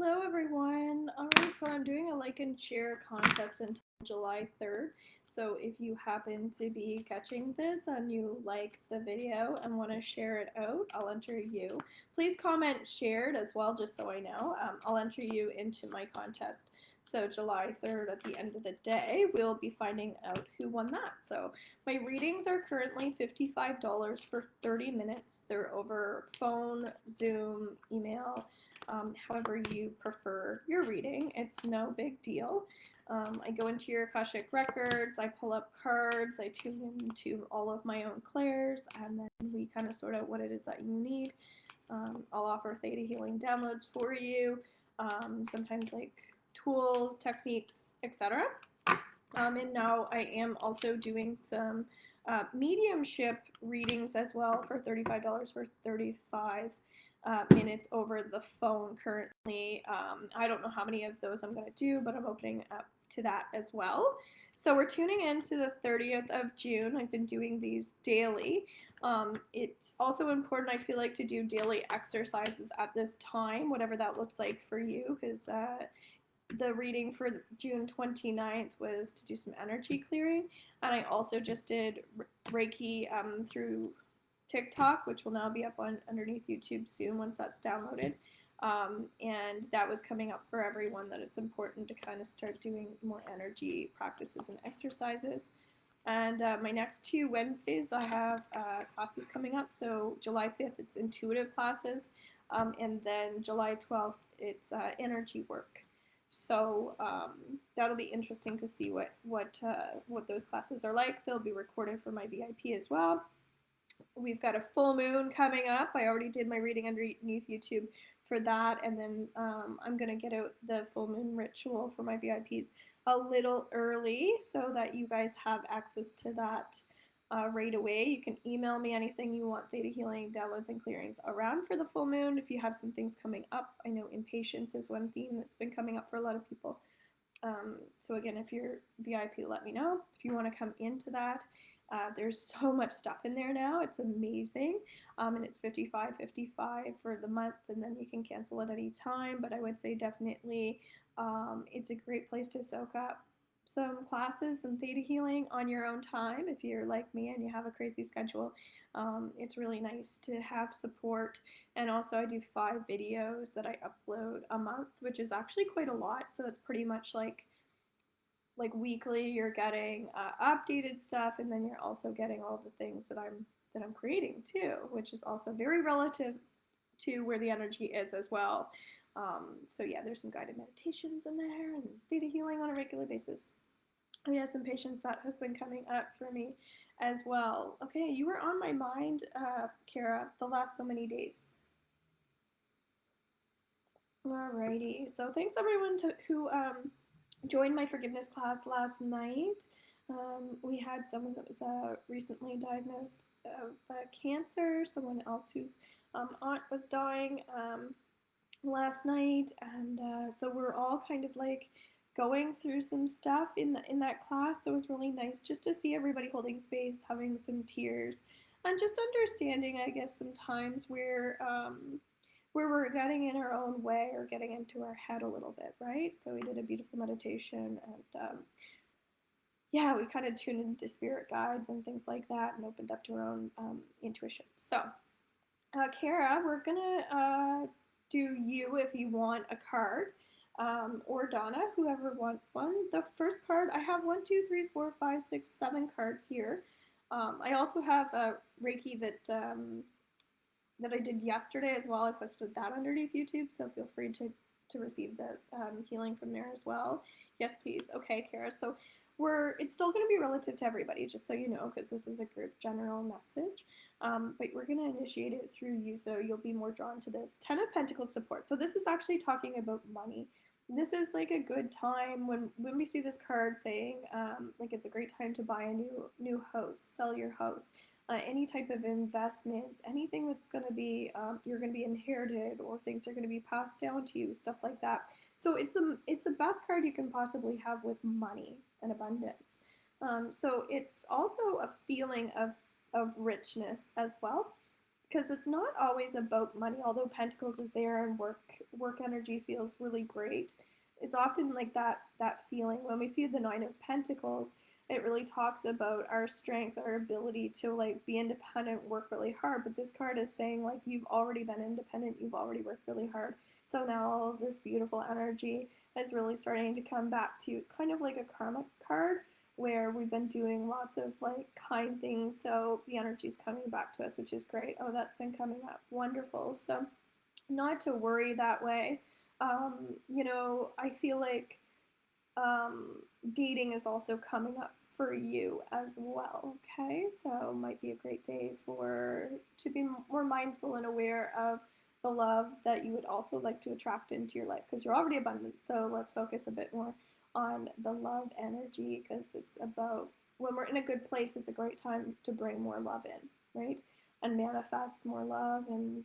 Hello everyone. Alright, so I'm doing a like and share contest until July 3rd. So if you happen to be catching this and you like the video and want to share it out, I'll enter you. Please comment shared as well, just so I know. I'll enter you into my contest. So July 3rd at the end of the day, we'll be finding out who won that. So my readings are currently $55 for 30 minutes. They're over phone, Zoom, email, however you prefer your reading. It's no big deal. I go into your Akashic Records, I pull up cards, I tune into all of my own clairs, and then we kind of sort out what it is that you need. I'll offer theta healing downloads for you, sometimes like tools, techniques, etc. And now I am also doing some mediumship readings as well for $35 for 35 minutes over the phone currently. I don't know how many of those I'm going to do, but I'm opening up to that as well. So we're tuning into the 30th of June. I've been doing these daily. It's also important, I feel like, to do daily exercises at this time, whatever that looks like for you, because the reading for June 29th was to do some energy clearing, and I also just did Reiki through TikTok, which will now be up on underneath YouTube soon once that's downloaded. And that was coming up for everyone, that it's important to kind of start doing more energy practices and exercises. And my next 2 Wednesdays, I have classes coming up. So July 5th, it's intuitive classes, and then July 12th, it's energy work. So that'll be interesting to see what those classes are like. They'll be recorded for my VIP as well. We've got a full moon coming up. I already did my reading underneath YouTube for that, and then I'm going to get out the full moon ritual for my VIPs a little early so that you guys have access to that right away. You can email me anything you want theta healing, downloads, and clearings around for the full moon. If you have some things coming up, I know impatience is one theme that's been coming up for a lot of people. So again, if you're VIP, let me know. If you want to come into that, there's so much stuff in there now. It's amazing. And it's $55.55 for the month, and then you can cancel at any time. But I would say definitely it's a great place to soak up some classes, some theta healing on your own time. If you're like me and you have a crazy schedule, it's really nice to have support. And also I do 5 videos that I upload a month, which is actually quite a lot. So it's pretty much like weekly you're getting updated stuff, and then you're also getting all the things that I'm creating too, which is also very relative to where the energy is as well. So yeah, there's some guided meditations in there and theta healing on a regular basis. Oh yeah, some patience that has been coming up for me as well. Okay, you were on my mind, Kara, the last so many days. Alrighty, so thanks everyone who joined my forgiveness class last night. We had someone that was recently diagnosed of cancer, someone else whose aunt was dying last night, and so we're all kind of like going through some stuff in that class. So it was really nice just to see everybody holding space, having some tears, and just understanding, I guess, sometimes where we're getting in our own way or getting into our head a little bit, right? So we did a beautiful meditation, and yeah, we kind of tuned into spirit guides and things like that, and opened up to our own intuition. So, Kara, we're gonna do you if you want a card, or Donna, whoever wants one. The first card, I have 1, 2, 3, 4, 5, 6, 7 cards here. I also have a Reiki that I did yesterday as well. I posted that underneath YouTube, so feel free to receive the healing from there as well. Yes, please. Okay, Kara. So it's still going to be relative to everybody, just so you know, because this is a group general message. But we're going to initiate it through you, so you'll be more drawn to this. 10 of Pentacles support. So this is actually talking about money. This is like a good time when we see this card saying like it's a great time to buy a new house, sell your house. Any type of investments, anything that's going to be, you're going to be inherited, or things are going to be passed down to you, stuff like that. So it's the best card you can possibly have with money and abundance. So it's also a feeling of richness as well. because it's not always about money, although Pentacles is there and work energy feels really great. It's often like that feeling when we see the Nine of Pentacles, it really talks about our strength, our ability to like be independent, work really hard. But this card is saying like you've already been independent, you've already worked really hard. So now all of this beautiful energy is really starting to come back to you. It's kind of like a karmic card where we've been doing lots of like kind things, so the energy's coming back to us, which is great. Oh, that's been coming up. Wonderful. So not to worry that way. I feel like dating is also coming up for you as well. Okay, so might be a great day to be more mindful and aware of the love that you would also like to attract into your life, because you're already abundant. So let's focus a bit more on the love energy, because it's about when we're in a good place, it's a great time to bring more love in, right? And manifest more love, and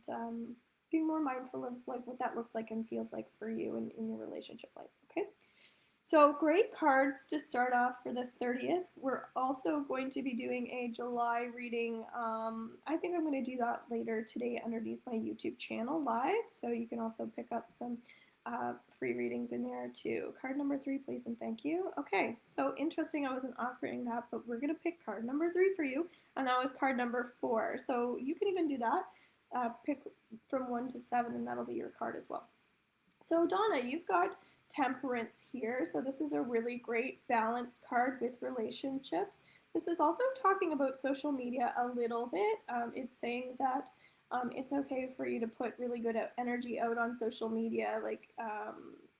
be more mindful of like what that looks like and feels like for you in your relationship life. Okay. So great cards to start off for the 30th. We're also going to be doing a July reading. I think I'm going to do that later today underneath my YouTube channel live. So you can also pick up some free readings in there too. Card number 3, please, and thank you. Okay, so interesting. I wasn't offering that, but we're going to pick card number 3 for you. And that was card number 4. So you can even do that. Pick from 1 to 7, and that'll be your card as well. So Donna, you've got Temperance here. So this is a really great balanced card with relationships. This is also talking about social media a little bit. It's saying that it's okay for you to put really good energy out on social media. Like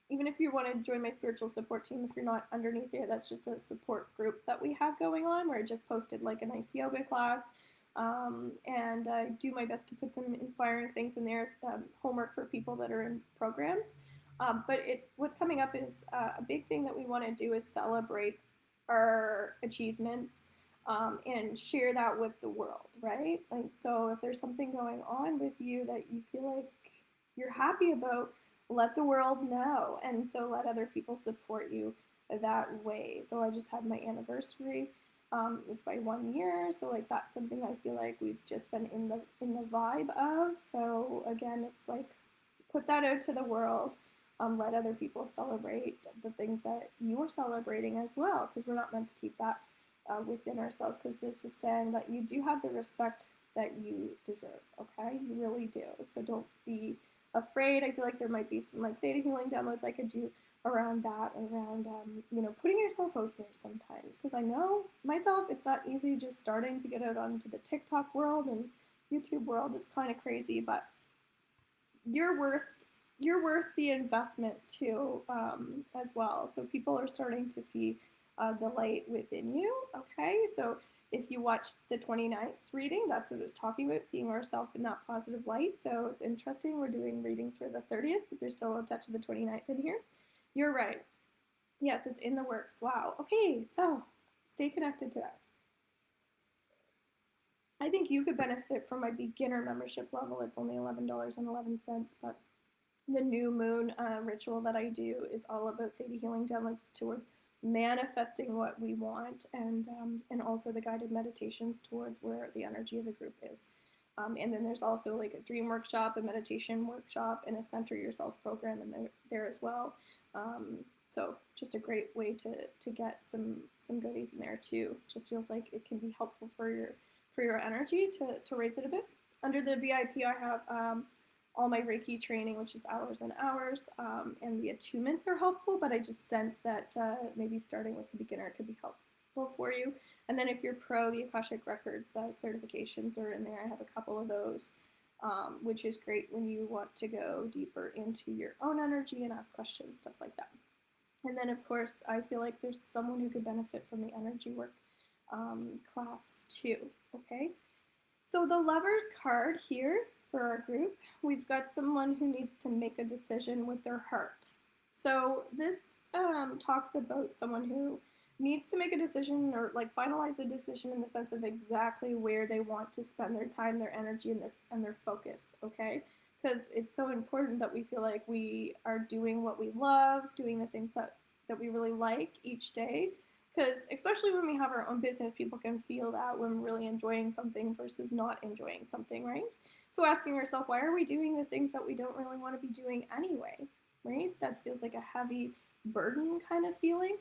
even if you want to join my spiritual support team, if you're not underneath there, that's just a support group that we have going on where I just posted like a nice yoga class. And I do my best to put some inspiring things in there, homework for people that are in programs. But what's coming up is a big thing that we want to do is celebrate our achievements and share that with the world, right? Like, so if there's something going on with you that you feel like you're happy about, let the world know. And so let other people support you that way. So I just had my anniversary. It's by 1 year, so like that's something I feel like we've just been in the vibe of. So again, it's like put that out to the world. Let other people celebrate the things that you are celebrating as well, because we're not meant to keep that within ourselves, because this is saying that you do have the respect that you deserve, okay? You really do. So don't be afraid. I feel like there might be some like theta healing downloads I could do around that, around putting yourself out there sometimes, because I know myself, it's not easy just starting to get out onto the TikTok world and YouTube world. It's kind of crazy, but you're worth the investment too, as well. So people are starting to see the light within you. Okay, so if you watched the 29th reading, that's what it was talking about, seeing ourselves in that positive light. So it's interesting. We're doing readings for the 30th, but there's still a touch of the 29th in here. You're right. Yes, it's in the works. Wow. Okay, so stay connected to that. I think you could benefit from my beginner membership level. It's only $11.11, but the new moon ritual that I do is all about theta healing downloads towards manifesting what we want, and also the guided meditations towards where the energy of the group is. And then there's also like a dream workshop, a meditation workshop, and a center yourself program in there as well. So just a great way to get some goodies in there too. Just feels like it can be helpful for your energy to raise it a bit. Under the VIP, I have all my Reiki training, which is hours and hours, and the attunements are helpful, but I just sense that maybe starting with the beginner could be helpful for you. And then if you're pro, the Akashic Records certifications are in there. I have a couple of those, which is great when you want to go deeper into your own energy and ask questions, stuff like that. And then, of course, I feel like there's someone who could benefit from the energy work class too, okay? So the Lovers card here for our group, we've got someone who needs to make a decision with their heart. So this talks about someone who needs to make a decision, or like finalize a decision in the sense of exactly where they want to spend their time, their energy, and their focus, okay? Because it's so important that we feel like we are doing what we love, doing the things that we really like each day, Because especially when we have our own business, people can feel that when we're really enjoying something versus not enjoying something, right? So asking yourself, why are we doing the things that we don't really want to be doing anyway, right? That feels like a heavy burden kind of feeling.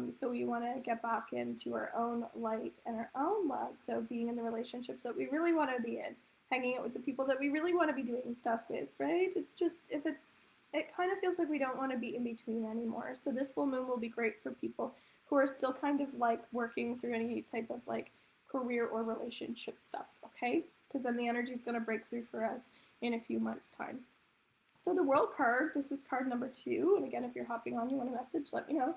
So we want to get back into our own light and our own love. So being in the relationships that we really want to be in, hanging out with the people that we really want to be doing stuff with, right? It's just, it kind of feels like we don't want to be in between anymore. So this full moon will be great for people who are still kind of like working through any type of like career or relationship stuff, okay? Because then the energy is going to break through for us in a few months' time. So the World card, this is card number 2. And again, if you're hopping on, you want a message, let me know.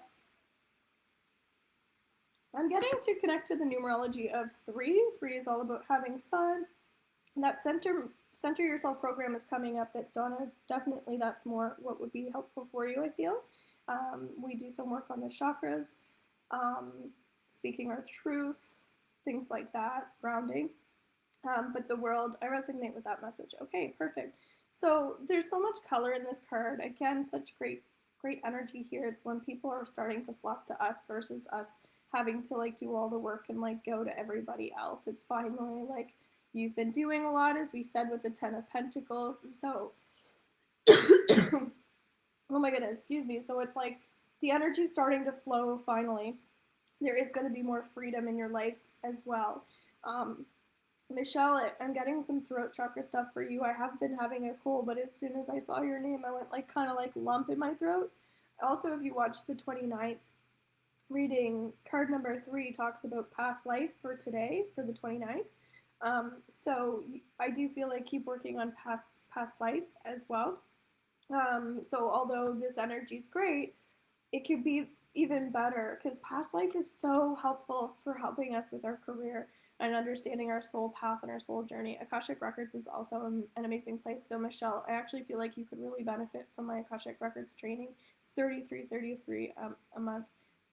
I'm getting to connect to the numerology of 3. 3 is all about having fun. And that center yourself program is coming up. That Donna, definitely that's more what would be helpful for you, I feel. We do some work on the chakras, speaking our truth, things like that, grounding. But the world, I resonate with that message. Okay, perfect. So there's so much color in this card. Again, such great energy here. It's when people are starting to flock to us versus us having to like do all the work and like go to everybody else. It's finally like you've been doing a lot, as we said with the 10 of Pentacles. And so, oh my goodness, excuse me. So it's like the energy's starting to flow finally. There is going to be more freedom in your life as well. Michelle, I'm getting some throat chakra stuff for you. I have been having a cold, but as soon as I saw your name, I went like kind of like lump in my throat. Also, if you watch the 29th reading, card number 3 talks about past life for today, for the 29th. So I do feel like keep working on past life as well. So although this energy is great, it could be even better because past life is so helpful for helping us with our career and understanding our soul path and our soul journey. Akashic Records is also an amazing place. So Michelle, I actually feel like you could really benefit from my Akashic Records training. It's $33 a month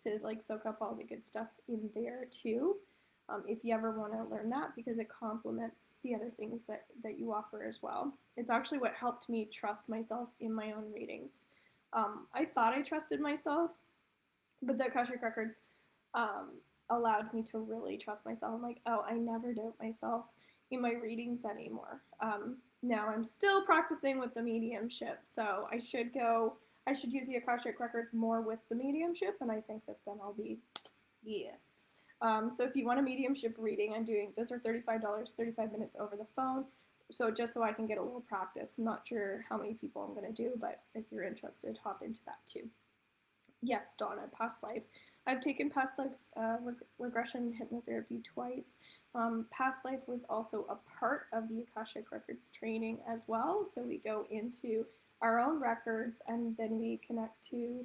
to like soak up all the good stuff in there too. If you ever want to learn that, because it complements the other things that you offer as well. It's actually what helped me trust myself in my own readings. I thought I trusted myself, but the Akashic Records allowed me to really trust myself. I'm like, oh, I never doubt myself in my readings anymore. Now I'm still practicing with the mediumship, so I should use the Akashic Records more with the mediumship, and I think that then I'll be, yeah. So if you want a mediumship reading, those are $35, 35 minutes over the phone. So just so I can get a little practice. I'm not sure how many people I'm going to do, but if you're interested, hop into that too. Yes, Donna, past life. I've taken past life regression hypnotherapy twice. Past life was also a part of the Akashic Records training as well. So we go into our own records and then we connect to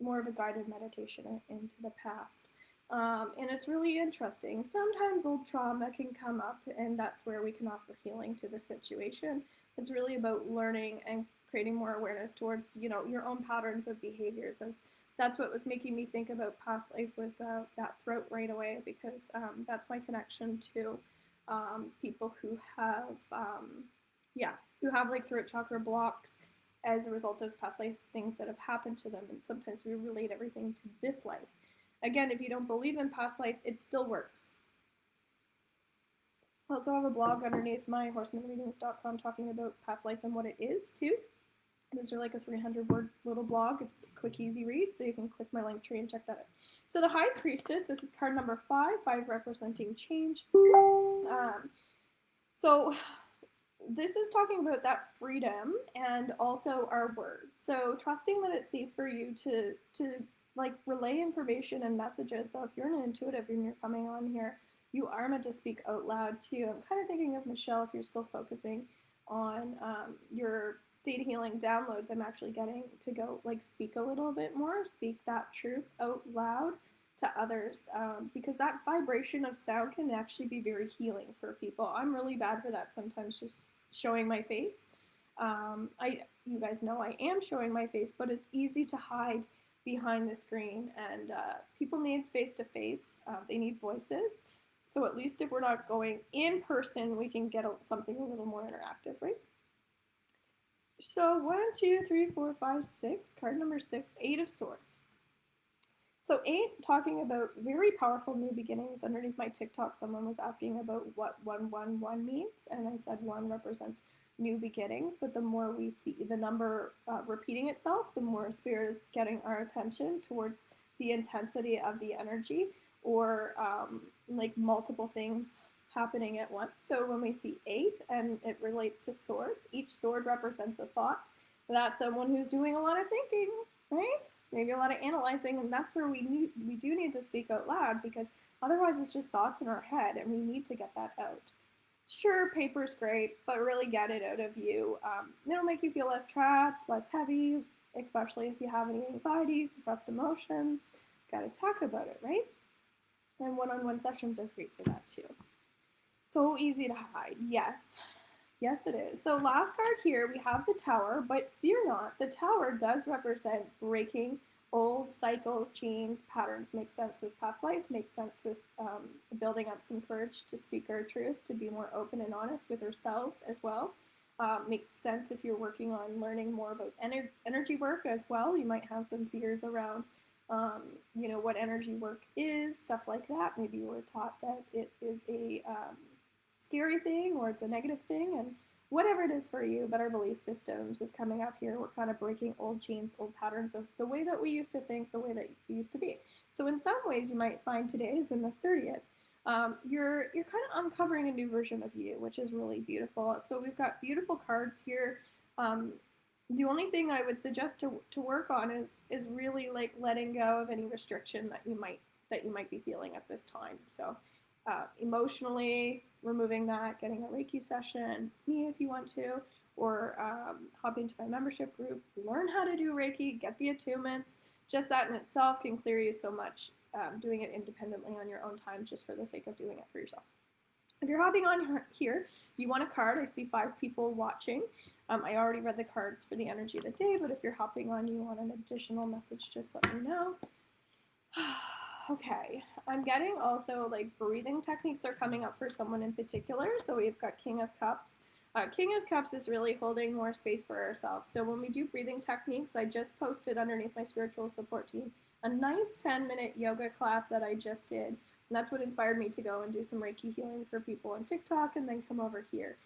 more of a guided meditation into the past. And it's really interesting. Sometimes old trauma can come up, and that's where we can offer healing to the situation. It's really about learning and creating more awareness towards, your own patterns of behaviors. As that's what was making me think about past life was that throat right away, because that's my connection to people who have, who have like throat chakra blocks as a result of past life things that have happened to them. And sometimes we relate everything to this life. Again, if you don't believe in past life, it still works. I also have a blog underneath my horsemanreadings.com talking about past life and what it is too. These are like a 300-word little blog. It's a quick, easy read, so you can click my link tree and check that out. So the High Priestess, this is card number 5 representing change. So this is talking about that freedom and also our words. So trusting that it's safe for you to like relay information and messages. So if you're an intuitive and you're coming on here, you are meant to speak out loud too. I'm kind of thinking of Michelle, if you're still focusing on your data healing downloads, I'm actually getting to go like speak a little bit more, speak that truth out loud to others, because that vibration of sound can actually be very healing for people. I'm really bad for that sometimes, just showing my face. You guys know I am showing my face, but it's easy to hide behind the screen, and people need face-to-face. They need voices. So at least if we're not going in person, we can get something a little more interactive, right? So 1, 2, 3, 4, 5, 6. Card number 6, 8 of Swords. So 8, talking about very powerful new beginnings. Underneath my TikTok, someone was asking about what 111 means, and I said 1 represents new beginnings, but the more we see the number repeating itself, the more Spirit is getting our attention towards the intensity of the energy, or like multiple things happening at once. So when we see 8 and it relates to swords, each sword represents a thought. That's someone who's doing a lot of thinking, right? Maybe a lot of analyzing, and that's where we do need to speak out loud, because otherwise it's just thoughts in our head, and we need to get that out. Sure, paper's great, but really get it out of you. It'll make you feel less trapped, less heavy, especially if you have any anxiety, suppressed emotions. Got to talk about it, right? And one-on-one sessions are great for that too. So easy to hide. Yes. Yes, it is. So last card here, we have the Tower, but fear not, the Tower does represent breaking old cycles, chains, patterns. Makes sense with past life, makes sense with building up some courage to speak our truth, to be more open and honest with ourselves as well. Makes sense if you're working on learning more about energy work as well. You might have some fears around what energy work is, stuff like that. Maybe you were taught that it is a scary thing or it's a negative thing, and whatever it is for you, but our belief systems is coming up here. We're kind of breaking old chains, old patterns of the way that we used to think, the way that we used to be. So in some ways, you might find today is in the 30th. You're kind of uncovering a new version of you, which is really beautiful. So we've got beautiful cards here. The only thing I would suggest to work on is really like letting go of any restriction that you might be feeling at this time. So emotionally removing that, getting a Reiki session with me if you want to, or hop into my membership group, learn how to do Reiki, get the attunements. Just that in itself can clear you so much, doing it independently on your own time, just for the sake of doing it for yourself. If you're hopping on here, you want a card. I see 5 people watching. I already read the cards for the energy of the day, but if you're hopping on, you want an additional message, just let me know. Okay, I'm getting also like breathing techniques are coming up for someone in particular. So we've got King of Cups. King of Cups is really holding more space for ourselves. So when we do breathing techniques, I just posted underneath my spiritual support team a nice 10-minute yoga class that I just did. And that's what inspired me to go and do some Reiki healing for people on TikTok and then come over here.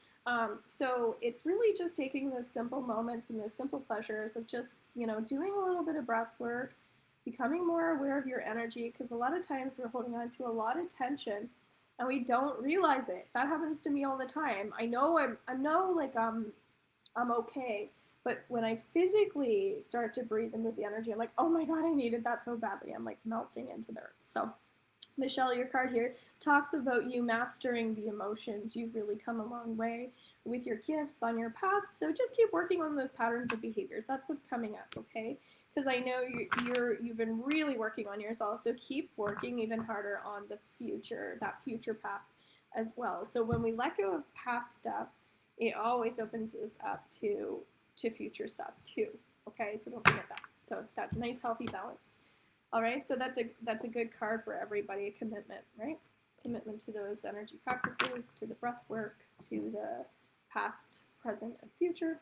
So it's really just taking those simple moments and those simple pleasures of just, doing a little bit of breath work, becoming more aware of your energy, because a lot of times we're holding on to a lot of tension and we don't realize it. That happens to me all the time. I know I'm okay, but when I physically start to breathe and move the energy, I'm like, oh my God, I needed that so badly. I'm like melting into the earth. So Michelle, your card here talks about you mastering the emotions. You've really come a long way with your gifts on your path. So just keep working on those patterns of behaviors. That's what's coming up, okay? Because I know you've been really working on yourself. So keep working even harder on that future path as well. So when we let go of past stuff, it always opens us up to future stuff too. Okay, so don't forget that. So that nice healthy balance. All right, so that's a good card for everybody, a commitment, right? Commitment to those energy practices, to the breath work, to the past, present, and future.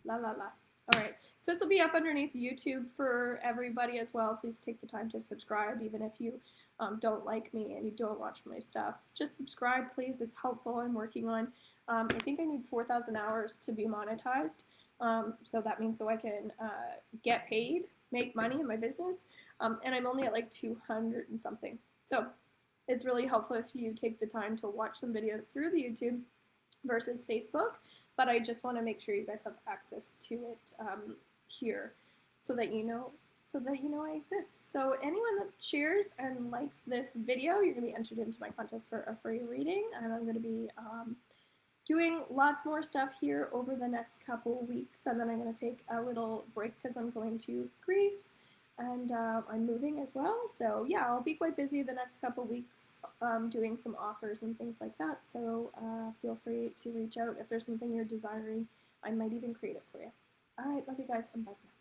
La, la, la. All right, so this will be up underneath YouTube for everybody as well. Please take the time to subscribe, even if you don't like me and you don't watch my stuff. Just subscribe, please. It's helpful. I'm working on, I think I need 4,000 hours to be monetized. So that means so I can get paid, make money in my business, and I'm only at like 200 and something. So it's really helpful if you take the time to watch some videos through the YouTube versus Facebook, but I just want to make sure you guys have access to it here so that you know I exist. So anyone that shares and likes this video, you're going to be entered into my contest for a free reading, and I'm going to be doing lots more stuff here over the next couple weeks, and then I'm going to take a little break because I'm going to Greece, and I'm moving as well. So yeah, I'll be quite busy the next couple weeks doing some offers and things like that. So feel free to reach out if there's something you're desiring. I might even create it for you. All right, love you guys. I'm back now.